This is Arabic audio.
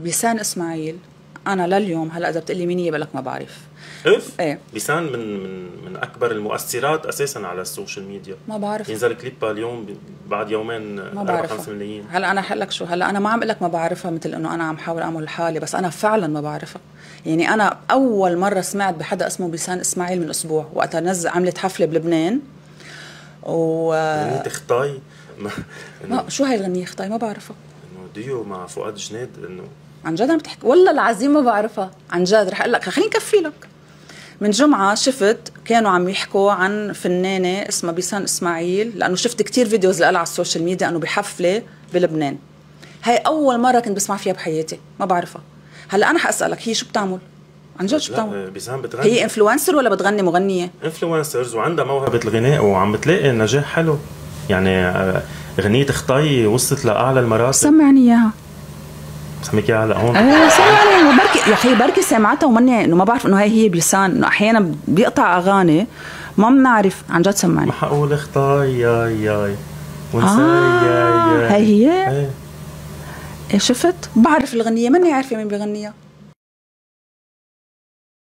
بيسان اسماعيل انا لليوم هلا اذا بتقلي مين هي بقول لك ما بعرف. اف ايه بيسان من اكبر المؤثرات اساسا على السوشيال ميديا. ما بعرف. ينزل كليبها اليوم بعد يومين 4-5 ملايين. هلا انا حقول لك شو، هلا انا ما عم اقول لك ما بعرفها مثل انه انا عم حاول اعمل حالي، بس انا فعلا ما بعرفها. يعني انا اول مره سمعت بحدا اسمه بيسان اسماعيل من اسبوع، وقتها عملت حفله بلبنان غنية خطاي ما شو هاي الغنية خطاي؟ ما بعرفها. انه ديو مع فؤاد جنيد. انه عن جد عم تحكي؟ والله العظيم ما بعرفها عن جد. رح اقول لك، خليني نكفي لك. من جمعة شفت كانوا عم يحكوا عن فنانة اسمها بيسان اسماعيل، لأنه شفت كتير فيديوز لها على السوشيال ميديا أنه بحفلة بلبنان. هاي أول مرة كنت بسمع فيها بحياتي، ما بعرفها. هلا أنا حأسألك، هي شو بتعمل؟ عن جد شو بتعمل؟ بيسان بتغني. هي انفلونسر ولا بتغني مغنية؟ انفلونسرز، وعندها موهبة الغناء وعم بتلاقي نجاح حلو. يعني غنية خطاي وصلت لأعلى المراتب. سمعني إياها. سمعك اياها هلا هون. سمعني. بركي يا اخي، بركي سمعتها ومني انه ما بعرف انه هي بيسان، انه احيانا بيقطع اغاني ما بنعرف. عن جد سمعني. ما حقول خطاي ياي ونساي ياي. هي شفت؟ بعرف الغنية، مني عارفة مين بيغنيها.